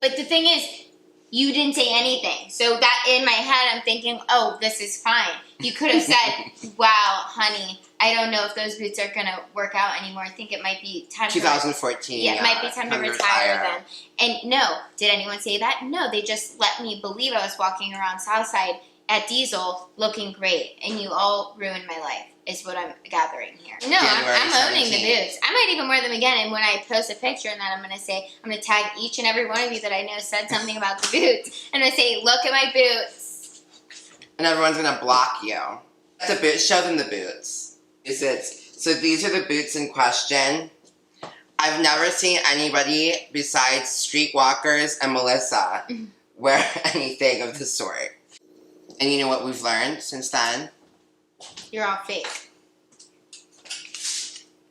But the thing is, you didn't say anything. So that in my head, I'm thinking, oh, this is fine. You could have said, wow, honey, I don't know if those boots are going to work out anymore. I think it might be time 2014. Yeah, it might be time to retire then. And no, did anyone say that? No, they just let me believe I was walking around Southside at Diesel looking great. And you all ruined my life, is what I'm gathering here. No, I'm owning the boots. I might even wear them again. And when I post a picture and then I'm going to tag each and every one of you that I know said something about the boots. And I'm going to say, look at my boots. And everyone's going to block you. The boots, show them the boots. So these are the boots in question. I've never seen anybody besides streetwalkers and Melissa wear anything of the sort. And you know what we've learned since then? You're all fake.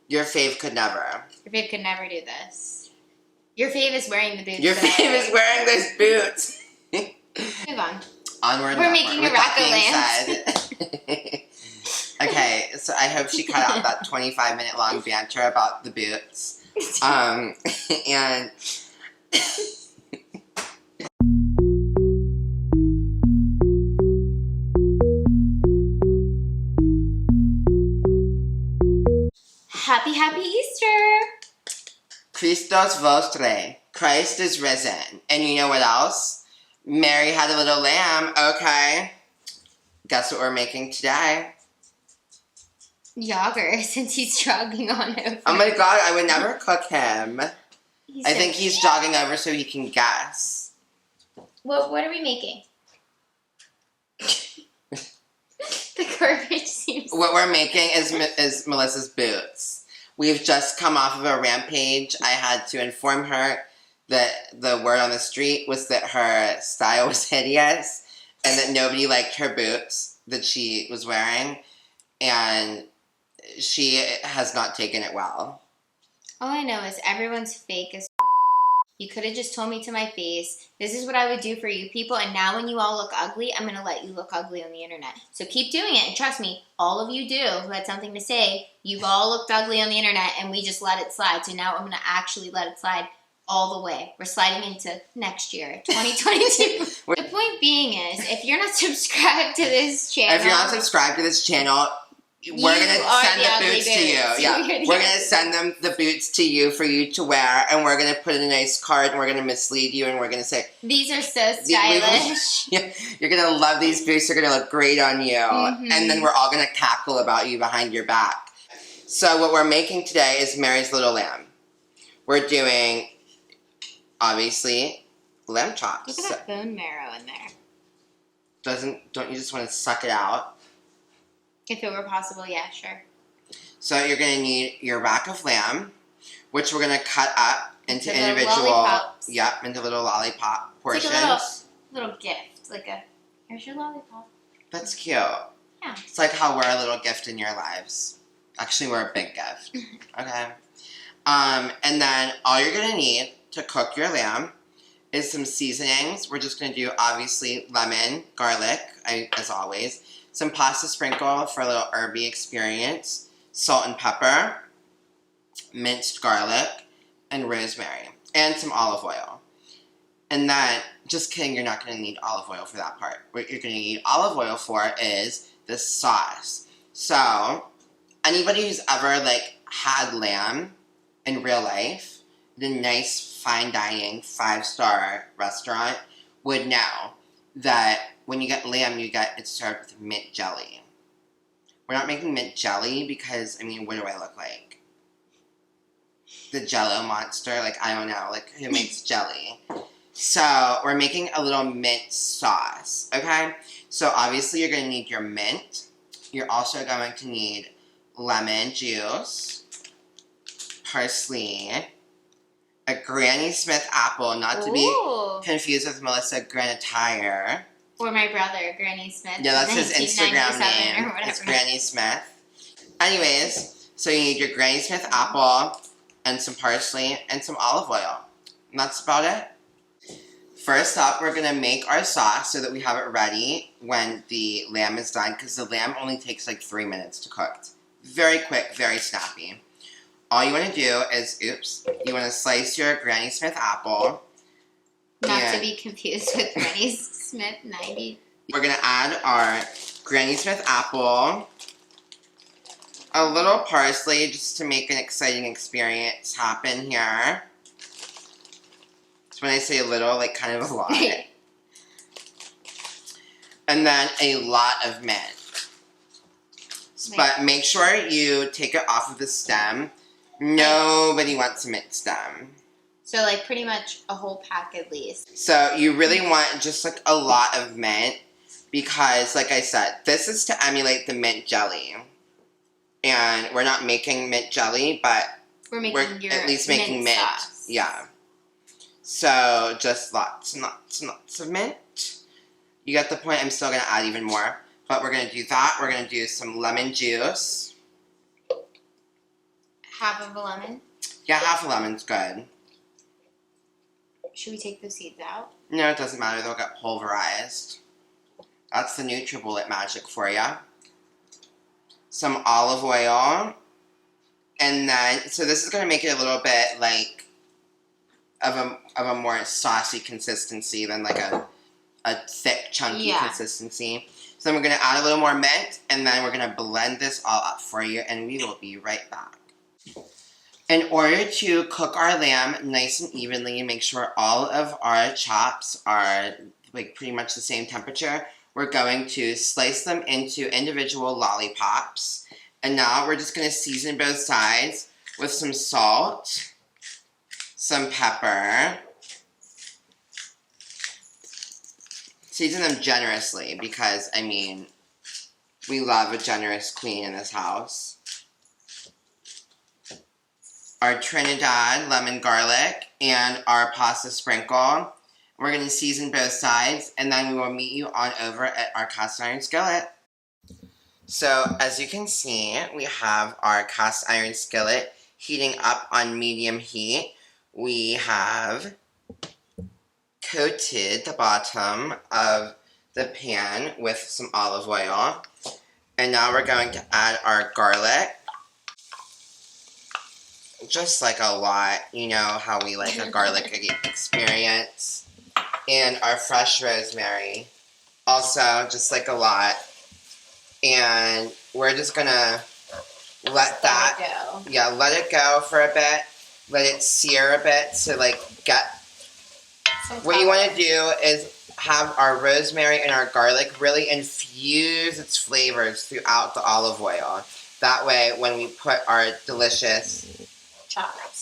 Your fave could never. Your fave could never do this. Your fave is wearing the boots. Your fave is wearing those boots. Move on. Onward We're making a rack of lamps. Okay, so I hope she cut out that 25-minute long banter about the boots. And Happy Easter! Christos vostre. Christ is risen. And you know what else? Mary had a little lamb. Okay. Guess what we're making today? Yager, since he's jogging on over. Oh my god, I would never cook him. I think he's jogging over so he can guess. What are we making? The garbage seems... What we're making is Melissa's boots. We've just come off of a rampage. I had to inform her that the word on the street was that her style was hideous and that nobody liked her boots that she was wearing. And she has not taken it well. All I know is everyone's fake as You could have just told me to my face, this is what I would do for you people, and now when you all look ugly, I'm going to let you look ugly on the internet. So keep doing it, and trust me, all of you do who had something to say, you've all looked ugly on the internet, and we just let it slide. So now I'm going to actually let it slide all the way. We're sliding into next year, 2022. The point being is, if you're not subscribed to this channel... If you're not subscribed to this channel... We're going to send the boots to you. Yeah. We're going to send them the boots to you for you to wear, and we're going to put in a nice card, and we're going to mislead you, and we're going to say... These are so stylish. You're going to love these boots. They're going to look great on you. And then we're all going to cackle about you behind your back. So what we're making today is Mary's Little Lamb. We're doing, obviously, lamb chops. Look at that bone marrow in there. Don't you just want to suck it out? If it were possible, yeah, sure. So you're going to need your rack of lamb, which we're going to cut up into individual... lollipops. Yep, into little lollipop portions. It's like a little gift. Like a, here's your lollipop. That's cute. Yeah. It's like how we're a little gift in your lives. Actually, we're a big gift. Okay. And then all you're going to need to cook your lamb is some seasonings. We're just going to do, obviously, lemon, garlic, as always. Some pasta sprinkle for a little herby experience, salt and pepper, minced garlic, and rosemary, and some olive oil. And then, just kidding, you're not going to need olive oil for that part. What you're going to need olive oil for is the sauce. So, anybody who's ever, had lamb in real life, the nice, fine dining, 5-star restaurant, would know that when you get lamb, it's served with mint jelly. We're not making mint jelly because, what do I look like? The Jell-O monster? I don't know. Who makes jelly? So, we're making a little mint sauce, okay? So, obviously, you're going to need your mint. You're also going to need lemon juice, parsley, a Granny Smith apple, not to be confused with Melissa Granatire. Or my brother, Granny Smith. Yeah, that's his Instagram name. It's Granny Smith. Anyways, so you need your Granny Smith apple and some parsley and some olive oil. And that's about it. First up, we're going to make our sauce so that we have it ready when the lamb is done, because the lamb only takes 3 minutes to cook. Very quick, very snappy. All you want to do is, you want to slice your Granny Smith apple. to be confused with Granny Smith 90. We're going to add our Granny Smith apple, a little parsley just to make an exciting experience happen here. So when I say a little, like kind of a lot. And then a lot of mint. But make sure you take it off of the stem. Nobody wants a mint stem. So like pretty much a whole pack at least. So you really want just like a lot of mint because like I said, this is to emulate the mint jelly. And we're not making mint jelly, but we're at least making mint. Sauce. Yeah. So just lots and lots and lots of mint. You get the point. I'm still going to add even more. But we're going to do that. We're going to do some lemon juice. Half of a lemon? Yeah, half a lemon's good. Should we take the seeds out? No, it doesn't matter. They'll get pulverized. That's the NutriBullet magic for you. Some olive oil. And then, so this is going to make it a little bit like of a more saucy consistency than like a thick, chunky consistency. So then we're going to add a little more mint, and then we're going to blend this all up for you, and we will be right back. In order to cook our lamb nice and evenly, make sure all of our chops are like pretty much the same temperature, we're going to slice them into individual lollipops. And now we're just going to season both sides with some salt, some pepper. Season them generously because, I mean, we love a generous queen in this house. Our Trinidad lemon garlic and our pasta sprinkle. We're going to season both sides, and then we will meet you on over at our cast iron skillet. So, as you can see, we have our cast iron skillet heating up on medium heat. We have coated the bottom of the pan with some olive oil. And now we're going to add our garlic. Just like a lot, you know how we like a garlic experience. And our fresh rosemary. Also, just like a lot. And we're just gonna let that go. Yeah, let it go for a bit. Let it sear a bit to like get. What you want to do is have our rosemary and our garlic really infuse its flavors throughout the olive oil. That way, when we put our delicious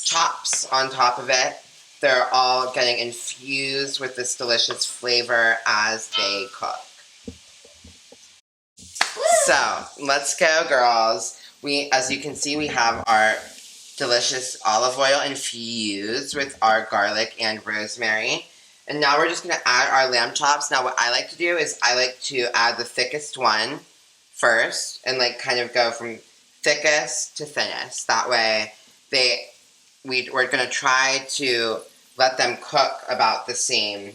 chops on top of it, they're all getting infused with this delicious flavor as they cook. So, let's go, girls. As you can see, we have our delicious olive oil infused with our garlic and rosemary. And now we're just going to add our lamb chops. Now, what I like to do is I like to add the thickest one first and like kind of go from thickest to thinnest. That way, we're going to try to let them cook about the same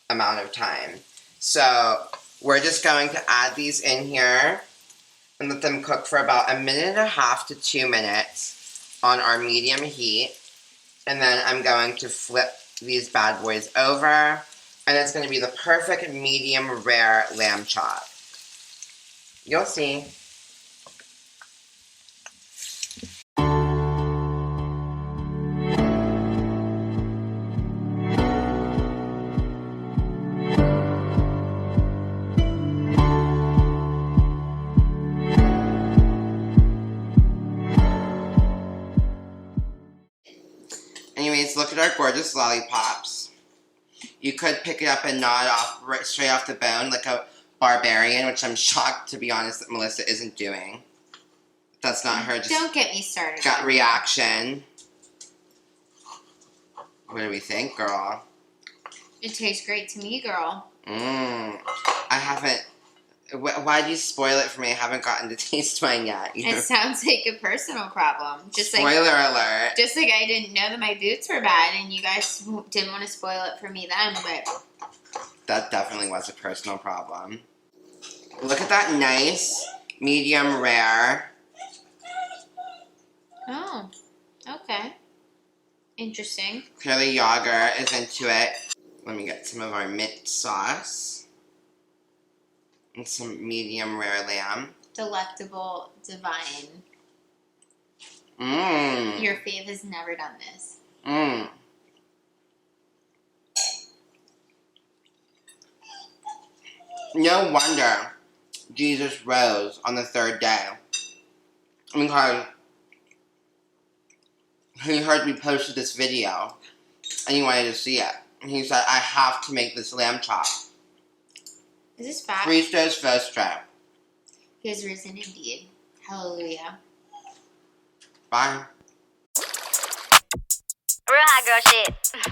amount of time. So, we're just going to add these in here and let them cook for about 1.5 to 2 minutes on our medium heat. And then I'm going to flip these bad boys over, and it's going to be the perfect medium rare lamb chop. You'll see. Anyways, look at our gorgeous lollipops. You could pick it up and gnaw it off right straight off the bone like a barbarian, which I'm shocked, to be honest, that Melissa isn't doing. That's not her. Just don't get me started. Gut reaction. What do we think, girl? It tastes great to me, girl. I haven't. Why'd you spoil it for me? I haven't gotten to taste mine yet. It sounds like a personal problem. Spoiler alert. Just like I didn't know that my boots were bad, and you guys didn't want to spoil it for me then, but... That definitely was a personal problem. Look at that nice, medium rare. Oh, okay. Interesting. Clearly Yager is into it. Let me get some of our mint sauce. And some medium rare lamb. Delectable, divine. Mmm. Your fave has never done this. Mmm. No wonder Jesus rose on the third day. Because he heard me posted this video and he wanted to see it. And he said, I have to make this lamb chop. Is this fat? Christos Vostro. He has risen indeed. Hallelujah. Bye. Real hot girl shit.